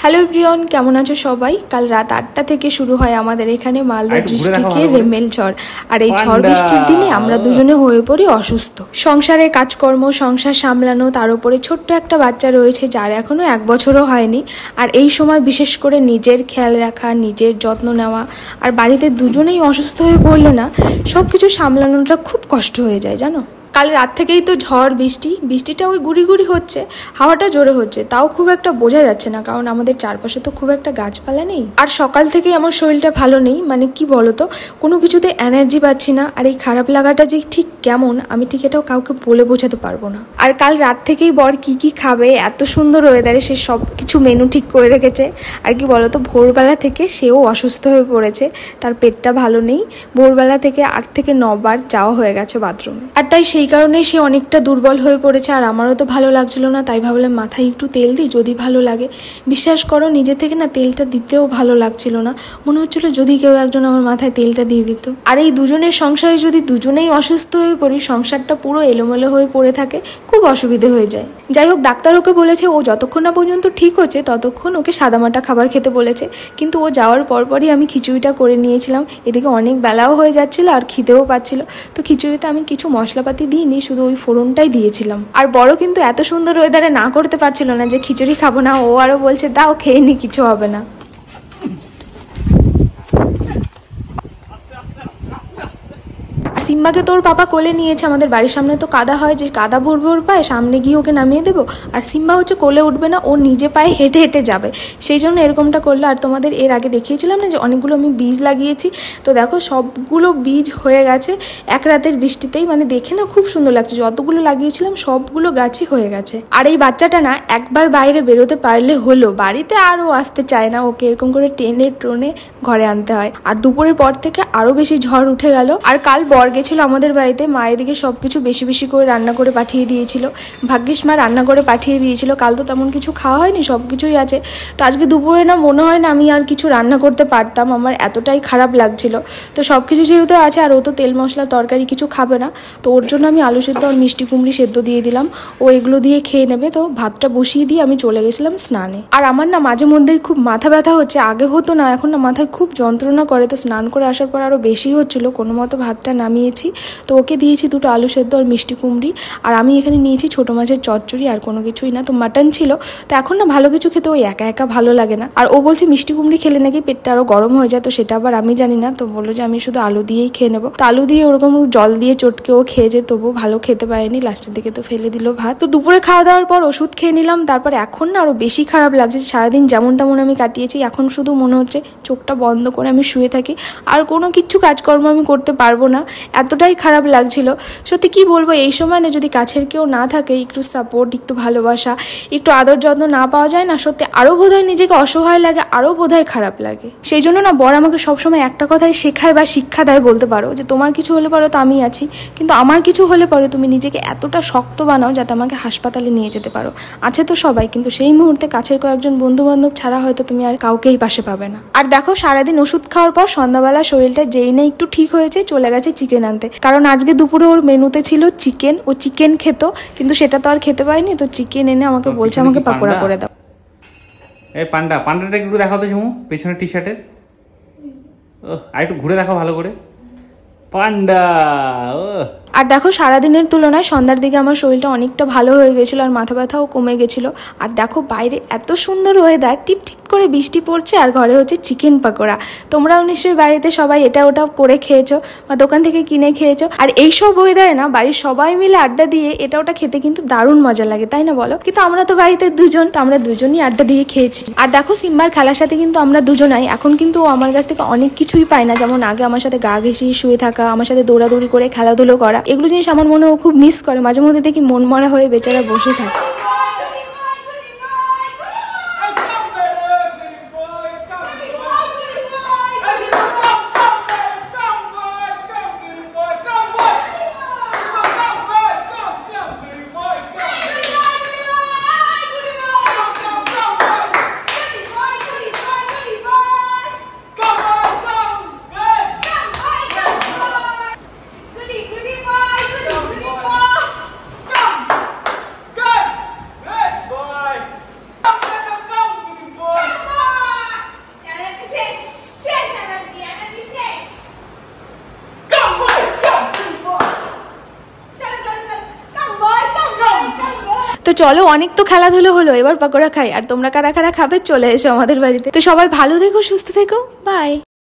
Hello everyone, কেমন আছো সবাই? কাল রাত 8টা থেকে শুরু হয় আমাদের এখানে মালদা ডিস্ট্রিক্টে রেমেল ঝড়। আর এই ঝড় বৃষ্টির দিনে আমরা দুজনে হয়ে পড়ি অসুস্থ। সংসারে কাজকর্ম, সংসার সামলানো, তার উপরে ছোট্ট একটা বাচ্চা রয়েছে যার এখনো 1 বছরও হয়নি। আর এই সময় বিশেষ করে নিজের খেয়াল রাখা, নিজের যত্ন নেওয়া, আর বাড়িতে দুজনেই অসুস্থ হয়ে পড়লে না সব কিছু সামলানোটা খুব কষ্ট হয়ে যায় জানো। কাল রাত থেকেই তো ঝড় বৃষ্টিটা ওই গুড়ি গুড়ি হচ্ছে, হাওয়াটা জোরে হচ্ছে, তাও খুব একটা বোঝা যাচ্ছে না, কারণ আমাদের চারপাশে তো খুব একটা গাছপালা নেই। আর সকাল থেকেই আমার শরীরটা ভালো নেই, মানে কি বলতো, কোনো কিছুতে এনার্জি পাচ্ছি না। আর এই খারাপ লাগাটা যে ঠিক কেমন আমি ঠিক এটাও কাউকে বলে বোঝাতে পারবো না। আর কাল রাত থেকেই বর কি খাবে, এত সুন্দর ওয়েদারে সে সব কিছু মেনু ঠিক করে রেখেছে। আর কি বলতো, ভোরবেলা থেকে সেও অসুস্থ হয়ে পড়েছে, তার পেটটা ভালো নেই। ভোরবেলা থেকে 8 থেকে 9 বার যাওয়া হয়ে গেছে বাথরুমে। আর তাই সেই কারণে সে অনেকটা দুর্বল হয়ে পড়েছে। আর আমারও তো ভালো লাগছিল না, তাই ভাবলাম মাথায় একটু তেল দিই, যদি ভালো লাগে। বিশ্বাস করো, নিজে থেকে না তেলটা দিতেও ভালো লাগছিল না, মনে হচ্ছিল যদি কেউ একজন আমার মাথায় তেলটা দিয়ে দিত। আর এই দুজনের সংসারে যদি দুজনেই অসুস্থ হয়ে পড়ি, সংসারটা পুরো এলোমেলো হয়ে পড়ে থাকে, খুব অসুবিধে হয়ে যায়। যাই হোক, ডাক্তার ওকে বলেছে ও যতক্ষণ না পর্যন্ত ঠিক হচ্ছে ততক্ষণ ওকে সাদামাটা খাবার খেতে বলেছে। কিন্তু ও যাওয়ার পরপরই আমি খিচুড়িটা করে নিয়েছিলাম। এদিকে অনেক বেলাও হয়ে যাচ্ছিল আর খিদেও পাচ্ছিল, তো খিচুড়িতে আমি কিছু মশলাপাতি দিইনি, শুধু ওই ফোড়নটাই দিয়েছিলাম। আর বড় কিন্তু এত সুন্দর ওয়েদারে না করতে পারছিল না যে খিচুড়ি খাবো না, ও আরো বলছে দাও খেয়ে নি, কিছু হবে না। সিম্বাকে তোর পাপা কোলে নিয়েছে, আমাদের বাড়ির সামনে তো কাদা হয়, যে কাদা ভোর ভোর পায় সামনে গিয়ে ওকে নামিয়ে দেবো। আর সিম্বা হচ্ছে কোলে উঠবে না, ও নিজে পায়ে হেঁটে হেঁটে যাবে, সেই জন্য এরকমটা করলো। আর তোমাদের এর আগে দেখিয়েছিলাম না যে অনেকগুলো আমি বীজ লাগিয়েছি, তো দেখো সবগুলো বীজ হয়ে গেছে এক রাতের বৃষ্টিতেই। মানে দেখে না খুব সুন্দর লাগছে, যতগুলো লাগিয়েছিলাম সবগুলো গাছই হয়ে গেছে। আর এই বাচ্চাটা না একবার বাইরে বেরোতে পারলে হলো, বাড়িতে আর ও আসতে চায় না, ওকে এরকম করে টেনে টোনে ঘরে আনতে হয়। আর দুপুরের পর থেকে আরো বেশি ঝড় উঠে গেল। আর কাল বর গেছিল আমাদের বাড়িতে, মা এদিকে সবকিছু বেশি বেশি করে রান্না করে পাঠিয়ে দিয়েছিল। ভাগ্যিস মা রান্না করে পাঠিয়ে দিয়েছিল, কাল তো তেমন কিছু খাওয়া হয়নি, সব কিছুই আছে। তো আজকে দুপুরে না মনে হয় না আমি আর কিছু রান্না করতে পারতাম, আমার এতটাই খারাপ লাগছিল। তো সব কিছু যেহেতু আছে, আর ও তো তেল মশলা তরকারি কিছু খাবে না, তো ওর জন্য আমি আলু সেদ্ধ আর মিষ্টি কুমড়ি সেদ্ধ দিয়ে দিলাম, ও এগুলো দিয়ে খেয়ে নেবে। তো ভাতটা বসিয়ে দিয়ে আমি চলে গেছিলাম স্নানে। আর আমার না মাঝে মধ্যেই খুব মাথা ব্যথা হচ্ছে, আগে হতো না, এখন না মাথায় খুব যন্ত্রণা করে। তো স্নান করে আসার পর আরও বেশি হচ্ছিল, কোনো মতো ভাতটা নামিয়েছি। তো ওকে দিয়েছি 2টো আলু সেদ্ধ আর মিষ্টি কুমড়ি, আর আমি এখানে নিয়েছি ছোটো মাছের চচ্চড়ি, আর কোনো কিছুই না। তো মাটন ছিল, তো এখন না ভালো কিছু খেতে ওই একা একা ভালো লাগে না। আর ও বলছে মিষ্টি কুমড়ি খেলে নাকি পেটটা আরও গরম হয়ে যায়, তো সেটা আবার আমি জানি না। তো বললো যে আমি শুধু আলু দিয়েই খেয়ে নেবো। তো আলু দিয়ে ওরকম জল দিয়ে চটকেও খেয়েছে, তবু ভালো খেতে পারেনি, লাস্টের দিকে তো ফেলে দিল ভাত। তো দুপুরে খাওয়া দাওয়ার পর ওষুধ খেয়ে নিলাম, তারপর এখন না আরও বেশি খারাপ লাগছে। সারাদিন যেমন তেমন আমি কাটিয়েছি, এখন শুধু মনে হচ্ছে চোখটা বন্ধ করে আমি শুয়ে থাকি, আর কোনো কিছু কাজকর্ম আমি করতে পারবো না, এতটাই খারাপ লাগছিল। সত্যি কি বলবো, এই সময় না যদি কাছের কেউ না থাকে, একটু সাপোর্ট, একটু ভালোবাসা, একটু আদর যত্ন না পাওয়া যায় না, সত্যি আরও বোধহয় নিজেকে অসহায় লাগে, আরও বোধহয় খারাপ লাগে। সেই জন্য না বর আমাকে সবসময় একটা কথাই শেখায় বা শিক্ষা দেয় বলতে পারো, যে তোমার কিছু হলে পারো তো আমি আছি, কিন্তু আমার কিছু হলে পারো তুমি নিজেকে এতটা শক্ত বানাও যাতে আমাকে হাসপাতালে নিয়ে যেতে পারো। আছে তো সবাই, কিন্তু সেই মুহূর্তে কাছের কয়েকজন বন্ধু বান্ধব ছাড়া হয়তো তুমি আর কাউকেই পাশে পাবে না। আর দেখো, সারাদিন ওষুধ খাওয়ার পর সন্ধ্যাবেলা শরীরটা যেই না একটু ঠিক হয়েছে, চলে গেছে চিকেন আনতে, কারণ আজকে দুপুরে ওর মেনুতে ছিল চিকেন। ও চিকেন খেত, কিন্তু সেটা তো আর খেতে পারিনি, তো চিকেন এনে আমাকে বলছে আমাকে পাকোড়া করে দাও। এই পান্ডাটা একটু দেখাও তো ঝুমু, পেছনের টি শার্টের। আর একটু ঘুরে দেখাও ভালো করে, পান্ডা। আর দেখো, সারাদিনের তুলনায় সন্ধ্যার দিকে আমার শরীরটা অনেকটা ভালো হয়ে গেছিলো, আর মাথা ব্যথাও কমে গেছিলো। আর দেখো বাইরে এত সুন্দর ওয়েদার, টিপ টিপ করে বৃষ্টি পড়ছে, আর ঘরে হচ্ছে চিকেন পাকোড়া। তোমরাও নিশ্চয়ই বাড়িতে সবাই এটা ওটা করে খেয়েছো বা দোকান থেকে কিনে খেয়েছো। আর এইসব ওয়েদারে না বাড়ির সবাই মিলে আড্ডা দিয়ে এটা ওটা খেতে কিন্তু দারুণ মজা লাগে, তাই না বলো? কিন্তু আমরা তো বাড়িতে দুজন, তো আমরা দুজনই আড্ডা দিয়ে খেয়েছি। আর দেখো, সিম্বার খেলার সাথে কিন্তু আমরা দুজনাই এখন কিন্তু ও আমার কাছ থেকে অনেক কিছুই পায় না, যেমন আগে আমার সাথে গা ঘেঁষিয়ে শুয়ে থাকা, আমার সাথে দৌড়াদৌড়ি করে খেলাধুলো করা, এগুলো জিনিস আমার মনে ও খুব মিস করে। মাঝে মধ্যে দেখি মন মরা হয়ে বেচারা বসে থাকে। চলো, অনেক তো খেলাধুলো হলো, এবার পকোড়া খাই। আর তোমরা কারা কারা খাবে চলে এসো আমাদের বাড়িতে। তো সবাই ভালো থেকো, সুস্থ থেকো, বাই।